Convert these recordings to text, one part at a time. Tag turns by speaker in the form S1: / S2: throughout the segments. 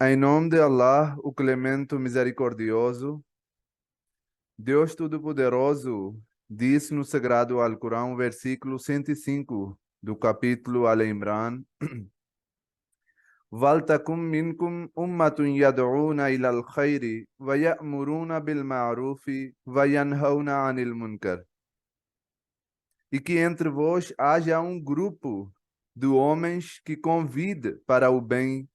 S1: Em nome de Allah, o Clemente, o Misericordioso, Deus Todo-Poderoso, diz no Sagrado Alcorão, versículo 105 do capítulo Al-Imran: وَلْتَكُنْ مِنْكُمْ أُمَّةٌ يَدْعُونَ إِلَى الْخَيْرِ وَيَأْمُرُونَ بِالْمَعْرُوفِ وَيَنْهَوْنَ عَنِ الْمُنْكَرِ. E que entre vós haja um grupo de homens que convide para o bem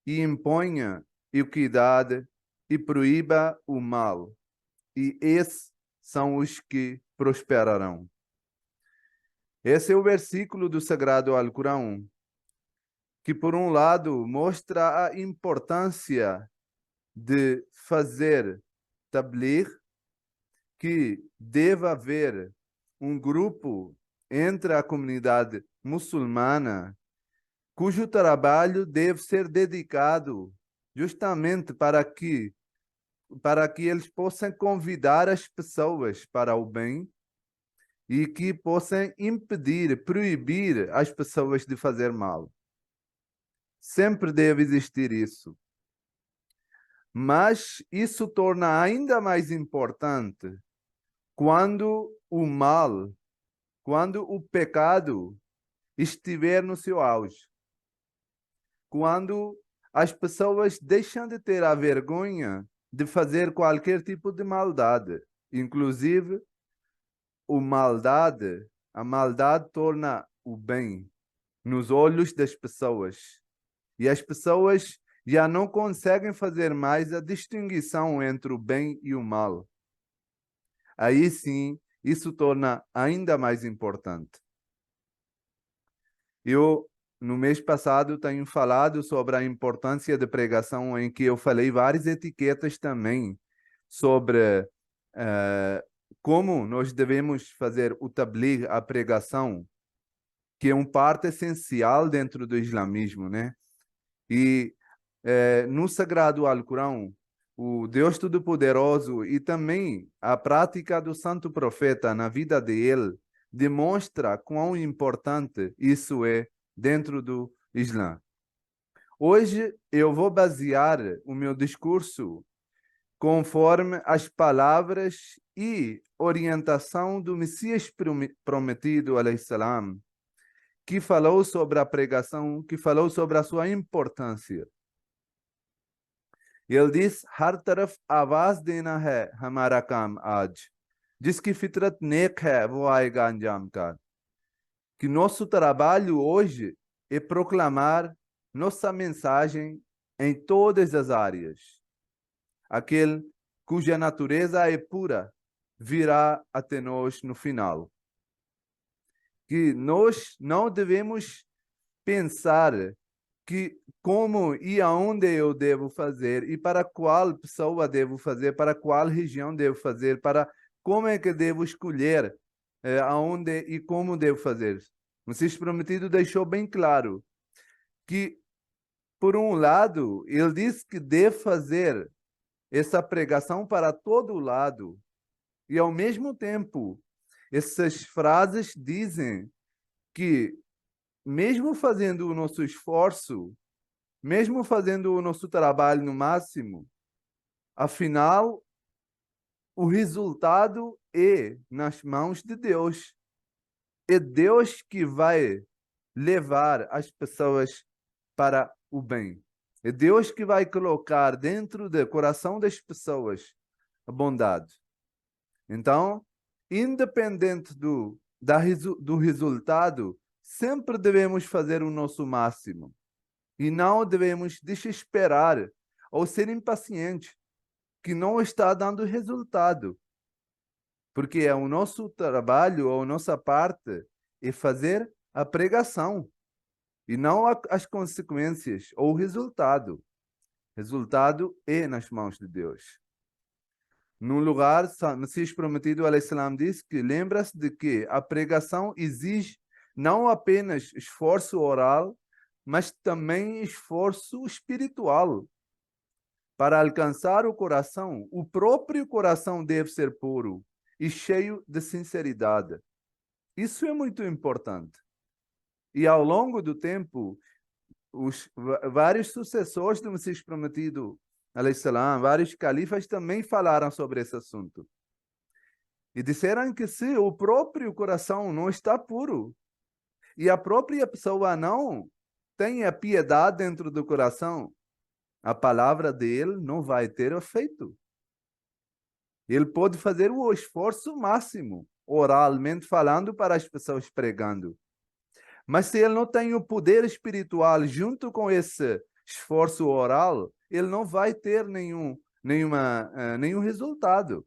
S1: e imponha equidade e proíba o mal. E esses são os que prosperarão. Esse é o versículo do Sagrado Alcorão, que por um lado mostra a importância de fazer tabligh, que deve haver um grupo entre a comunidade muçulmana cujo trabalho deve ser dedicado justamente para que eles possam convidar as pessoas para o bem e que possam impedir, proibir as pessoas de fazer mal. Sempre deve existir isso. Mas isso torna ainda mais importante quando o mal, quando o pecado estiver no seu auge. Quando as pessoas deixam de ter a vergonha de fazer qualquer tipo de maldade. Inclusive, a maldade torna o bem nos olhos das pessoas. E as pessoas já não conseguem fazer mais a distinção entre o bem e o mal. Aí sim, isso torna ainda mais importante. No mês passado, tenho falado sobre a importância da pregação, em que eu falei várias etiquetas também sobre como nós devemos fazer o tabligh, a pregação, que é uma parte essencial dentro do islamismo, né? E no Sagrado Alcorão, o Deus Todo-Poderoso e também a prática do Santo Profeta na vida dele demonstra quão importante isso é dentro do Islã. Hoje eu vou basear o meu discurso conforme as palavras e orientação do Messias prometido, alaihissalam, que falou sobre a pregação, que falou sobre a sua importância. Ele diz: हर तरफ आवाज देना है हमारा काम आज, जिसकी फितरत नेक है वो आएगा अंजाम car. Que nosso trabalho hoje é proclamar nossa mensagem em todas as áreas. Aquele cuja natureza é pura virá até nós no final. Que nós não devemos pensar que como e aonde eu devo fazer e para qual pessoa devo fazer, para qual região devo fazer, para como é que devo escolher aonde e como devo fazer. O Messias prometido deixou bem claro que, por um lado, ele disse que deve fazer essa pregação para todo lado e, ao mesmo tempo, essas frases dizem que, mesmo fazendo o nosso esforço, mesmo fazendo o nosso trabalho no máximo, afinal, o resultado é nas mãos de Deus. É Deus que vai levar as pessoas para o bem. É Deus que vai colocar dentro do coração das pessoas a bondade. Então, independente do resultado, sempre devemos fazer o nosso máximo. E não devemos desesperar ou ser impacientes, que não está dando resultado. Porque é o nosso trabalho, ou a nossa parte, é fazer a pregação. E não as consequências, ou o resultado. O resultado é nas mãos de Deus. Num lugar, o Messias prometido, alaihissalam, diz que lembra-se de que a pregação exige não apenas esforço oral, mas também esforço espiritual. Para alcançar o coração, o próprio coração deve ser puro e cheio de sinceridade. Isso é muito importante. E ao longo do tempo, vários sucessores do Messias prometido, alayhi salam, vários califas também falaram sobre esse assunto. E disseram que se o próprio coração não está puro e a própria pessoa não tem a piedade dentro do coração, a palavra dele não vai ter efeito. Ele pode fazer o esforço máximo, oralmente falando, para as pessoas pregando. Mas se ele não tem o poder espiritual junto com esse esforço oral, ele não vai ter nenhum resultado.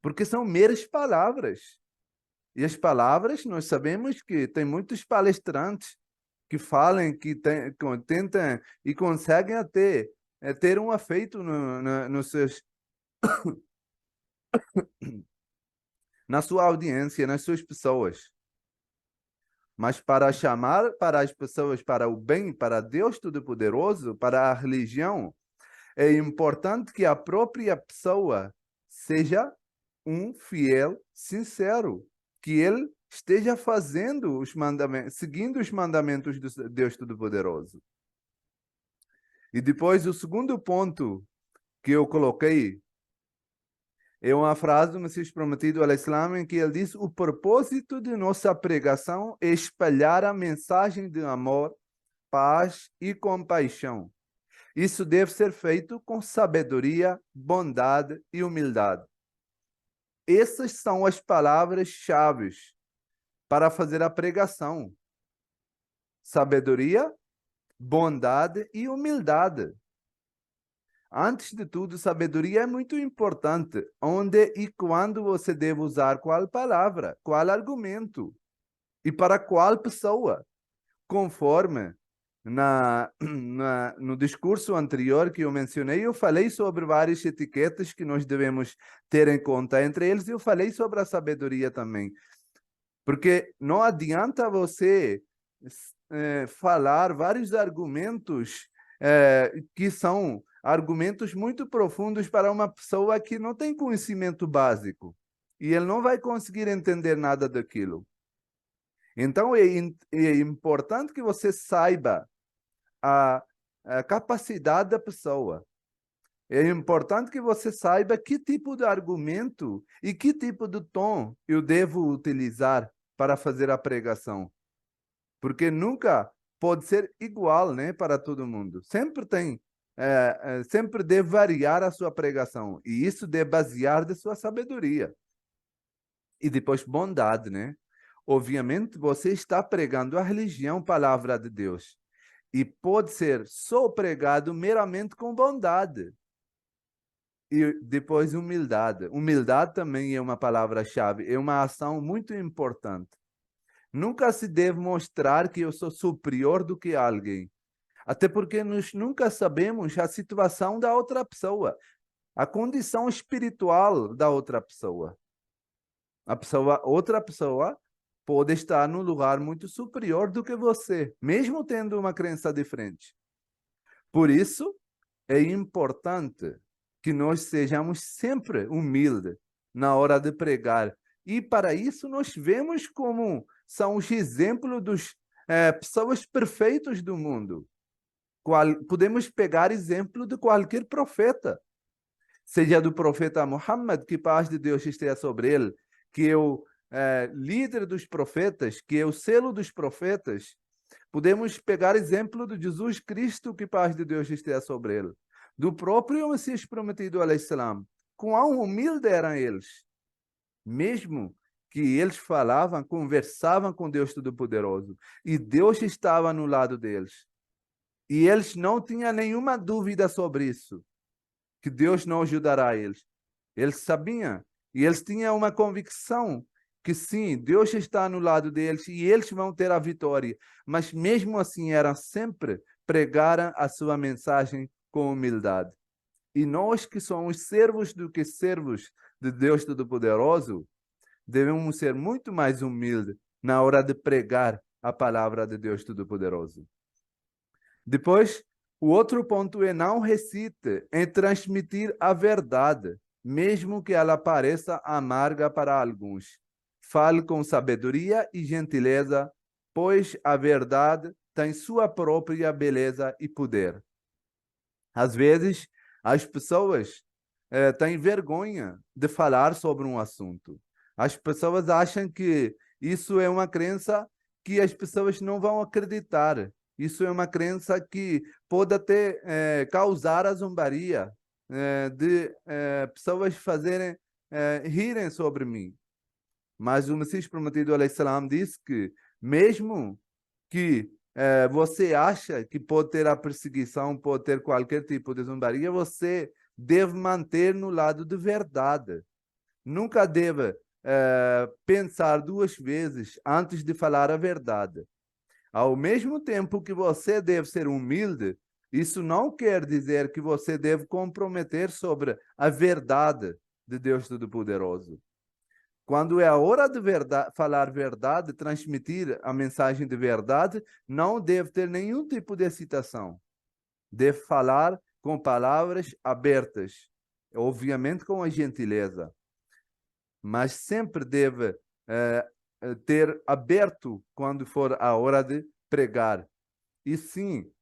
S1: Porque são meras palavras. E as palavras, nós sabemos que tem muitos palestrantes que falam, que tentam e conseguem até ter um efeito nos seus na sua audiência, nas suas pessoas. Mas para chamar para as pessoas para o bem, para Deus Todo-Poderoso, para a religião, é importante que a própria pessoa seja um fiel sincero, que ele esteja fazendo os mandamentos, seguindo os mandamentos de Deus Todo-Poderoso. E depois, o segundo ponto que eu coloquei é uma frase do Messias prometido ao Islã, em que ele diz: o propósito de nossa pregação é espalhar a mensagem de amor, paz e compaixão. Isso deve ser feito com sabedoria, bondade e humildade. Essas são as palavras-chave para fazer a pregação: sabedoria, bondade e humildade. Antes de tudo, sabedoria é muito importante. Onde e quando você deve usar qual palavra, qual argumento e para qual pessoa. Conforme no discurso anterior que eu mencionei, eu falei sobre várias etiquetas que nós devemos ter em conta. Entre eles, eu falei sobre a sabedoria também. Porque não adianta você falar vários argumentos que são argumentos muito profundos para uma pessoa que não tem conhecimento básico. E ele não vai conseguir entender nada daquilo. Então, é importante que você saiba a capacidade da pessoa. É importante que você saiba que tipo de argumento e que tipo de tom eu devo utilizar para fazer a pregação. Porque nunca pode ser igual, né, para todo mundo. Sempre sempre deve variar a sua pregação. E isso deve basear de sua sabedoria. E depois bondade, né? Obviamente, você está pregando a religião, palavra de Deus. E pode ser só pregado meramente com bondade. E depois humildade. Humildade também é uma palavra-chave. É uma ação muito importante. Nunca se deve mostrar que eu sou superior do que alguém. Até porque nós nunca sabemos a situação da outra pessoa, a condição espiritual da outra pessoa. Outra pessoa pode estar num lugar muito superior do que você, mesmo tendo uma crença diferente. Por isso, é importante que nós sejamos sempre humildes na hora de pregar. E para isso nós vemos como são os exemplos dos pessoas perfeitas do mundo. Podemos pegar exemplo de qualquer profeta, seja do profeta Muhammad, que paz de Deus esteja sobre ele, que é o líder dos profetas, que é o selo dos profetas. Podemos pegar exemplo de Jesus Cristo, que paz de Deus esteja sobre ele, do próprio Messias prometido alayhi salam. Quão humildes eram eles, mesmo que eles falavam, conversavam com Deus Todo-Poderoso, e Deus estava no lado deles. E eles não tinham nenhuma dúvida sobre isso, que Deus não ajudará eles. Eles sabiam, e eles tinham uma convicção que sim, Deus está no lado deles e eles vão ter a vitória. Mas mesmo assim, eram sempre pregaram a sua mensagem com humildade. E nós que somos servos do que servos de Deus Todo-Poderoso, devemos ser muito mais humildes na hora de pregar a palavra de Deus Todo-Poderoso. Depois, o outro ponto é não recite em transmitir a verdade, mesmo que ela pareça amarga para alguns. Fale com sabedoria e gentileza, pois a verdade tem sua própria beleza e poder. Às vezes, as pessoas têm vergonha de falar sobre um assunto. As pessoas acham que isso é uma crença que as pessoas não vão acreditar. Isso é uma crença que pode até causar a zombaria de pessoas fazerem rirem sobre mim. Mas o Messias Prometido, alayhi salam, disse que mesmo que você acha que pode ter a perseguição, pode ter qualquer tipo de zombaria, você deve manter no lado de verdade. Nunca deve pensar duas vezes antes de falar a verdade. Ao mesmo tempo que você deve ser humilde, isso não quer dizer que você deve comprometer sobre a verdade de Deus Todo-Poderoso. Quando é a hora de falar verdade, transmitir a mensagem de verdade, não deve ter nenhum tipo de excitação. Deve falar com palavras abertas, obviamente com a gentileza, mas sempre deve ter aberto quando for a hora de pregar. E sim,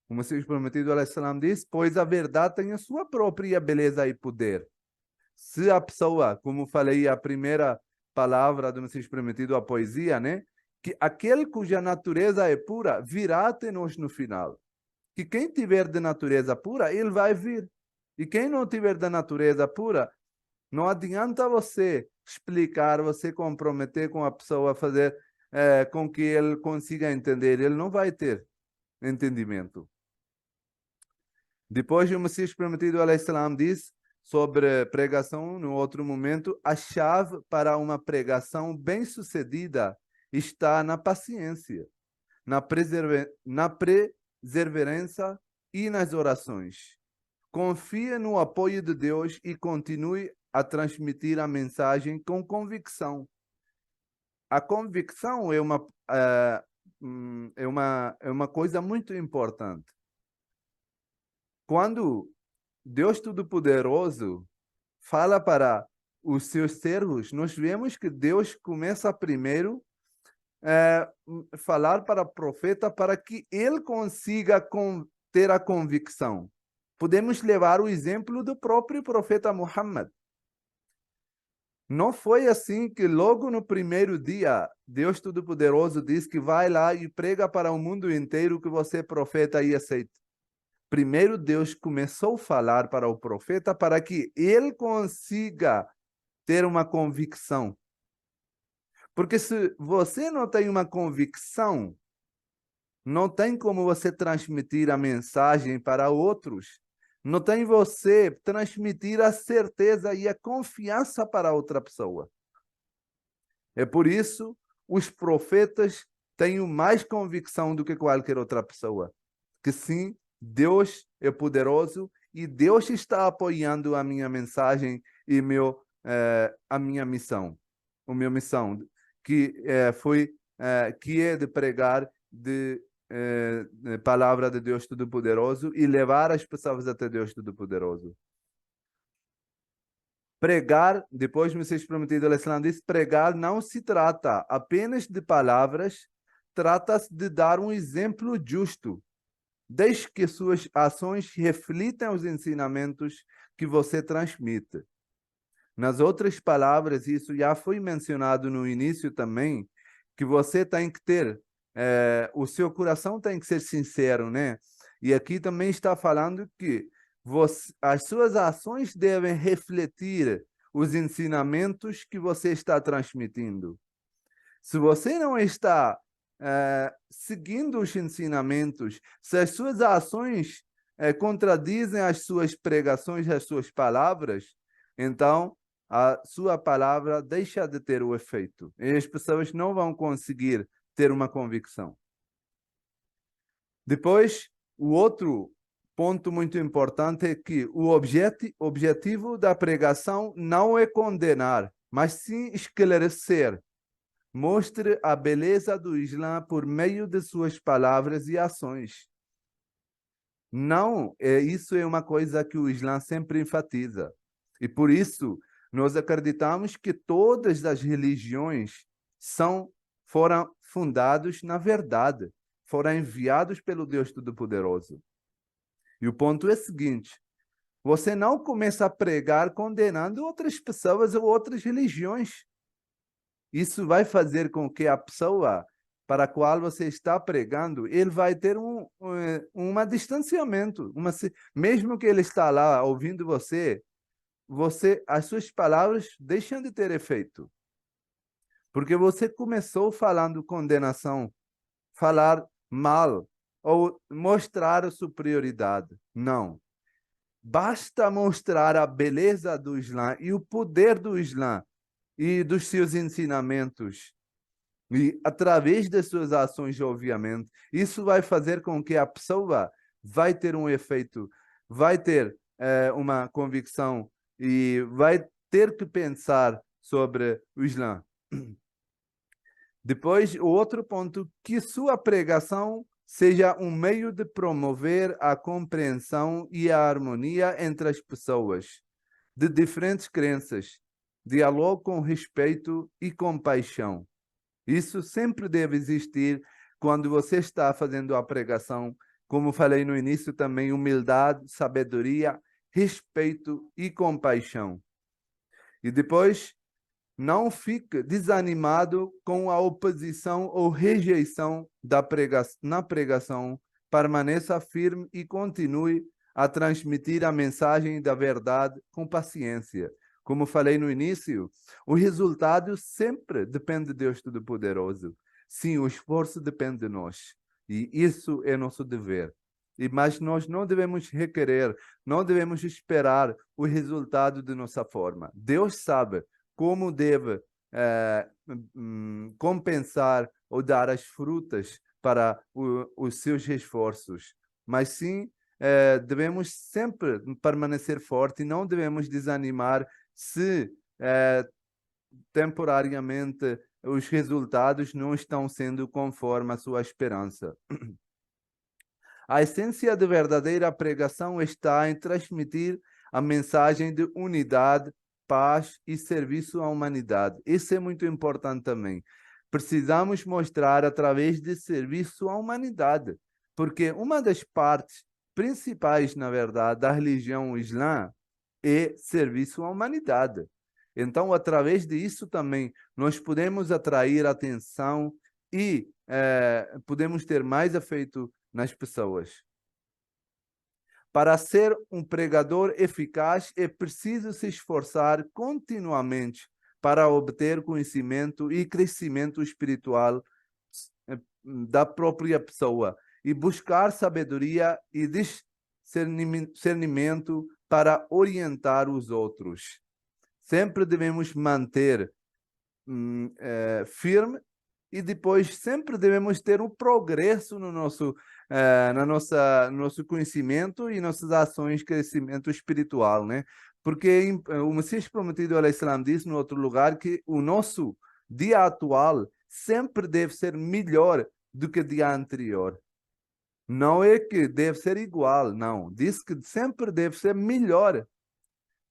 S1: o Messias Prometido, alayhi salam, diz, pois a verdade tem a sua própria beleza e poder. Se a pessoa, como falei, a primeira palavra do Messias Prometido, a poesia, né? Que aquele cuja natureza é pura virá até nós no final. Que quem tiver de natureza pura, ele vai vir. E quem não tiver da natureza pura, não adianta você explicar, você comprometer com a pessoa, fazer com que ele consiga entender. Ele não vai ter entendimento. Depois o Messias Prometido, alayhi salam, diz sobre pregação, no outro momento, a chave para uma pregação bem-sucedida está na paciência, na perseverança e nas orações. Confie no apoio de Deus e continue a transmitir a mensagem com convicção. A convicção é uma coisa muito importante. Quando Deus Todo-Poderoso fala para os seus servos, nós vemos que Deus começa primeiro falar para o profeta para que ele consiga ter a convicção. Podemos levar o exemplo do próprio profeta Muhammad. Não foi assim que logo no primeiro dia, Deus Todo-Poderoso diz que vai lá e prega para o mundo inteiro que você é profeta e aceita. Primeiro Deus começou a falar para o profeta para que ele consiga ter uma convicção. Porque se você não tem uma convicção, não tem como você transmitir a mensagem para outros. Não tem você transmitir a certeza e a confiança para outra pessoa. É por isso os profetas têm mais convicção do que qualquer outra pessoa. Que sim, Deus é poderoso e Deus está apoiando a minha mensagem e a minha missão. A minha missão, que é de pregar de palavra de Deus Todo-Poderoso e levar as pessoas até Deus Todo-Poderoso. Pregar, depois o Messias Prometido, Alessandro diz, pregar não se trata apenas de palavras, trata-se de dar um exemplo justo, desde que suas ações reflitam os ensinamentos que você transmite. Nas outras palavras, isso já foi mencionado no início também, que você tem que ter, o seu coração tem que ser sincero, né? E aqui também está falando que as suas ações devem refletir os ensinamentos que você está transmitindo. Se você não está seguindo os ensinamentos, se as suas ações contradizem as suas pregações, as suas palavras, então a sua palavra deixa de ter o efeito. E as pessoas não vão conseguir ter uma convicção. Depois, o outro ponto muito importante é que o objetivo da pregação não é condenar, mas sim esclarecer. Mostre a beleza do Islã por meio de suas palavras e ações. Não, isso é uma coisa que o Islã sempre enfatiza. E por isso, nós acreditamos que todas as religiões foram fundadas na verdade. foram enviados pelo Deus Todo-Poderoso. E o ponto é o seguinte: você não começa a pregar condenando outras pessoas ou outras religiões. Isso vai fazer com que a pessoa para a qual você está pregando, ele vai ter um distanciamento. Mesmo que ele está lá ouvindo você, as suas palavras deixam de ter efeito. Porque você começou falando condenação, falar mal ou mostrar a superioridade. Não. Basta mostrar a beleza do Islã e o poder do Islã e dos seus ensinamentos. E através das suas ações, obviamente, isso vai fazer com que a pessoa vai ter um efeito, vai ter uma convicção e vai ter que pensar sobre o Islã. Depois, o outro ponto, que sua pregação seja um meio de promover a compreensão e a harmonia entre as pessoas de diferentes crenças, diálogo com respeito e compaixão. Isso sempre deve existir quando você está fazendo a pregação. Como falei no início também, humildade, sabedoria, respeito e compaixão. E depois, não fique desanimado com a oposição ou rejeição na pregação. Permaneça firme e continue a transmitir a mensagem da verdade com paciência. Como falei no início, o resultado sempre depende de Deus Todo-Poderoso. Sim, o esforço depende de nós. E isso é nosso dever. Mas nós não devemos requerer, não devemos esperar o resultado de nossa forma. Deus sabe como deve compensar ou dar as frutas para os seus esforços. Mas sim, devemos sempre permanecer forte e não devemos desanimar se temporariamente os resultados não estão sendo conforme a sua esperança. A essência de verdadeira pregação está em transmitir a mensagem de unidade, paz e serviço à humanidade. Isso é muito importante também. Precisamos mostrar através de serviço à humanidade, porque uma das partes principais, na verdade, da religião islã é serviço à humanidade. Então, através disso também, nós podemos atrair atenção e podemos ter mais efeito nas pessoas. Para ser um pregador eficaz, é preciso se esforçar continuamente para obter conhecimento e crescimento espiritual da própria pessoa e buscar sabedoria e discernimento para orientar os outros. Sempre devemos manter firme e depois sempre devemos ter um progresso no nosso conhecimento e nossas ações de crescimento espiritual, né? Porque o Messias Prometido al-Islam disse no outro lugar que o nosso dia atual sempre deve ser melhor do que o dia anterior. Não é que deve ser igual, não. Diz que sempre deve ser melhor.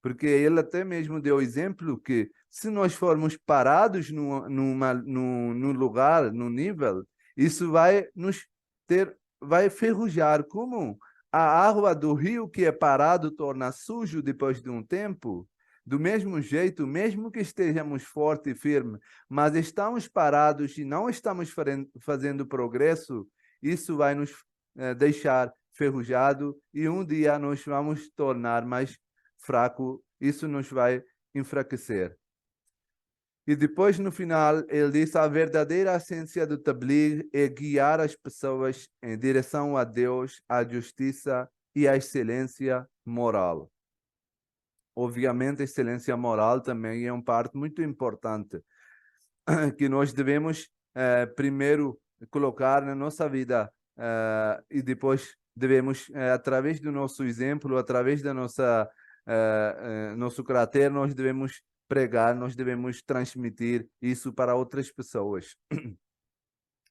S1: Porque ele até mesmo deu exemplo que se nós formos parados num lugar, num nível, isso vai vai ferrujar. Como a água do rio que é parado torna sujo depois de um tempo, do mesmo jeito, mesmo que estejamos fortes e firmes, mas estamos parados e não estamos fazendo progresso, isso vai nos deixar ferrujado e um dia nós vamos tornar mais fraco, isso nos vai enfraquecer. E depois, no final, ele diz: a verdadeira essência do Tabligh é guiar as pessoas em direção a Deus, à justiça e à excelência moral. Obviamente, a excelência moral também é uma parte muito importante que nós devemos primeiro colocar na nossa vida e depois devemos, através do nosso exemplo, através da nosso caráter, nós devemos pregar, nós devemos transmitir isso para outras pessoas.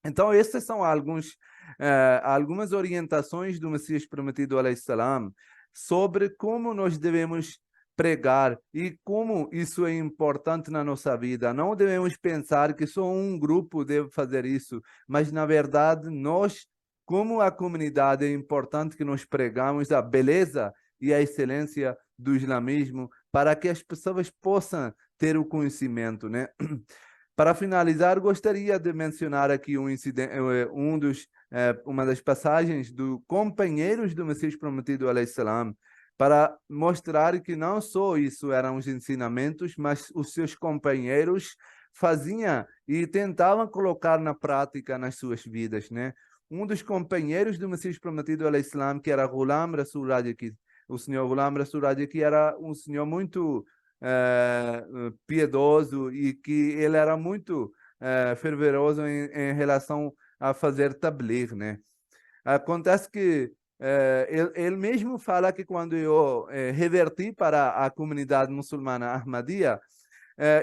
S1: Então, essas são algumas orientações do Messias Prometido alaihissalam sobre como nós devemos pregar e como isso é importante na nossa vida. Não devemos pensar que só um grupo deve fazer isso, mas, na verdade, nós como a comunidade é importante que nós pregamos a beleza e a excelência do islamismo para que as pessoas possam ter o conhecimento, né? Para finalizar, gostaria de mencionar aqui um incidente, uma das passagens do Companheiros do Messias Prometido, alayhi salam, para mostrar que não só isso eram os ensinamentos, mas os seus companheiros faziam e tentavam colocar na prática nas suas vidas, né? Um dos companheiros do Messias Prometido, alayhi salam, que era Ghulam Rasul Rajaki, o senhor Ghulam Rasul Rajaki era um senhor muito piedoso e que ele era muito fervoroso em relação a fazer tabligh, né? Acontece que ele mesmo fala que quando eu reverti para a comunidade muçulmana Ahmadiyya,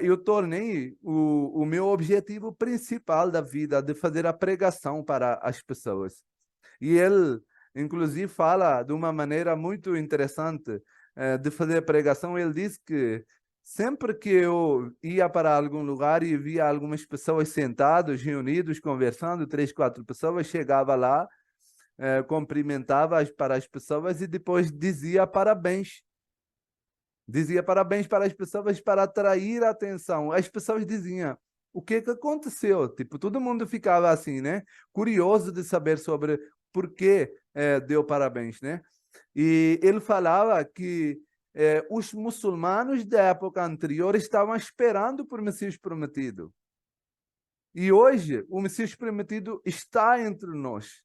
S1: eu tornei o meu objetivo principal da vida de fazer a pregação para as pessoas. E ele, inclusive, fala de uma maneira muito interessante de fazer a pregação. Ele diz que sempre que eu ia para algum lugar e via algumas pessoas sentadas, reunidos, conversando, 3, 4 pessoas, chegava lá, cumprimentava para as pessoas e depois dizia parabéns. Dizia parabéns para as pessoas para atrair a atenção. As pessoas diziam, o que aconteceu? Tipo, todo mundo ficava assim, né? Curioso de saber sobre por que deu parabéns, né? E ele falava que os muçulmanos da época anterior estavam esperando por Messias Prometido. E hoje o Messias Prometido está entre nós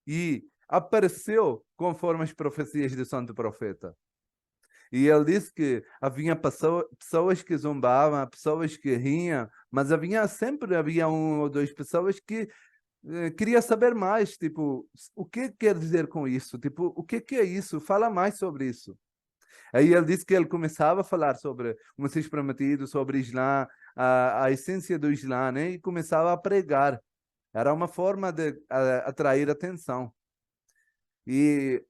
S1: e apareceu conforme as profecias do Santo Profeta. E ele disse que havia pessoas que zombavam, pessoas que riam, mas sempre havia 1 ou 2 pessoas que queria saber mais, tipo, o que quer dizer com isso? Tipo, o que é isso? Fala mais sobre isso. Aí ele disse que ele começava a falar sobre o Messias Prometido, sobre Islã, a essência do Islã, né? E começava a pregar. Era uma forma de atrair atenção. E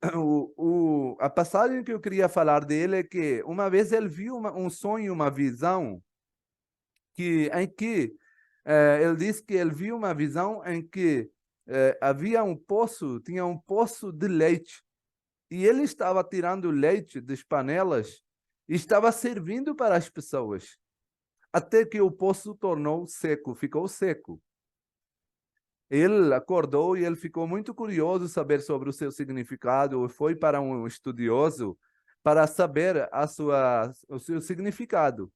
S1: a passagem que eu queria falar dele é que uma vez ele viu um sonho, uma visão, em que ele disse que ele viu uma visão em que havia um poço, tinha um poço de leite, e ele estava tirando leite das panelas e estava servindo para as pessoas, até que o poço tornou seco, ficou seco. Ele acordou e ele ficou muito curioso saber sobre o seu significado, e foi para um estudioso para saber o seu significado.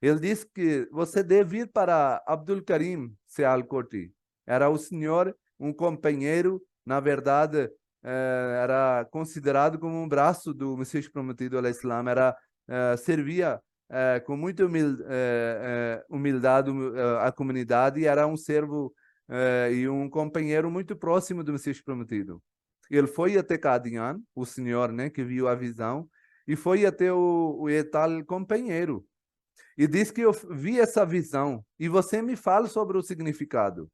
S1: Ele disse que você deve ir para Abdul Karim Seal-Korti. Era o senhor, um companheiro, na verdade, era considerado como um braço do Messias Prometido ao Islã, servia com muita humildade a comunidade e era um servo e um companheiro muito próximo do Messias Prometido. Ele foi até Qadian, o senhor, né, que viu a visão, e foi até o tal companheiro. E diz que eu vi essa visão, e você me fala sobre o significado.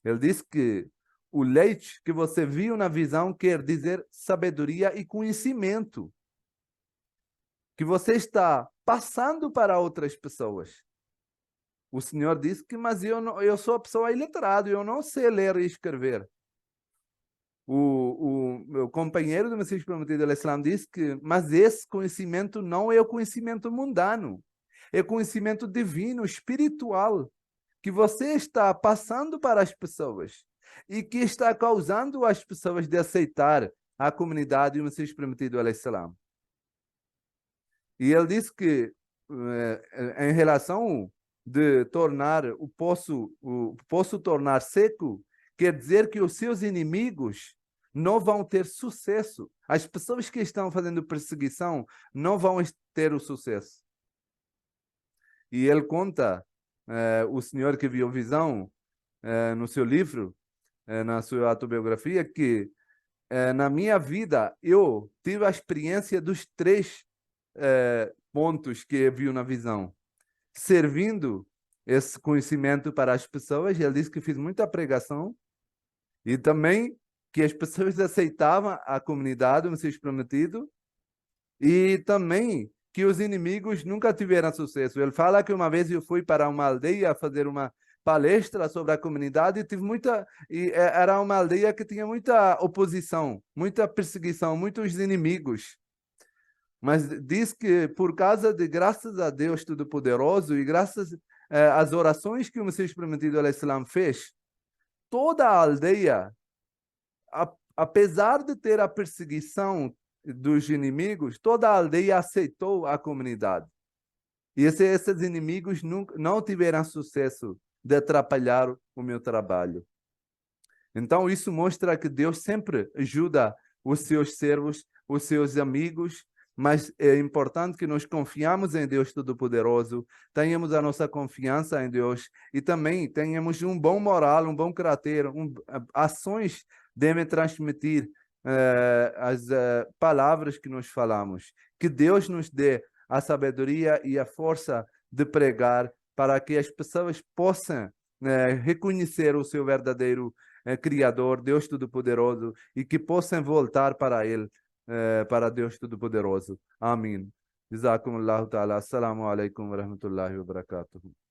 S1: Ele diz que o leite que você viu na visão quer dizer sabedoria e conhecimento, que você está passando para outras pessoas. O Senhor disse que, mas eu sou a pessoa iletrada, eu não sei ler e escrever. O meu companheiro do Messias Prometido, Al-Islam, disse que, mas esse conhecimento não é o conhecimento mundano, é conhecimento divino, espiritual, que você está passando para as pessoas e que está causando as pessoas de aceitar a comunidade e o Messias Prometido, Al-Islam. E ele disse que, em relação de tornar o poço tornar seco, quer dizer que os seus inimigos não vão ter sucesso. As pessoas que estão fazendo perseguição não vão ter o sucesso. E ele conta, o senhor que viu visão, no seu livro, na sua autobiografia, que na minha vida eu tive a experiência dos 3 pontos que viu na visão. Servindo esse conhecimento para as pessoas, ele disse que fiz muita pregação e também que as pessoas aceitavam a comunidade, o Messias Prometido, e também que os inimigos nunca tiveram sucesso. Ele fala que uma vez eu fui para uma aldeia fazer uma palestra sobre a comunidade e tive era uma aldeia que tinha muita oposição, muita perseguição, muitos inimigos. Mas diz que por causa de graças a Deus Todo-Poderoso e graças às orações que o Messias Prometido al-Islam fez, toda a aldeia, apesar de ter a perseguição dos inimigos, toda a aldeia aceitou a comunidade. E esses inimigos não tiveram sucesso de atrapalhar o meu trabalho. Então, isso mostra que Deus sempre ajuda os seus servos, os seus amigos, mas é importante que nós confiamos em Deus Todo-Poderoso, tenhamos a nossa confiança em Deus e também tenhamos um bom moral, um bom caráter, ações devem transmitir as palavras que nós falamos. Que Deus nos dê a sabedoria e a força de pregar para que as pessoas possam reconhecer o seu verdadeiro Criador, Deus Todo-Poderoso, e que possam voltar para Ele, para Deus Todo-Poderoso. Amém. Jazakumullahu ta'ala. Assalamu alaikum wa rahmatullahi wa barakatuh.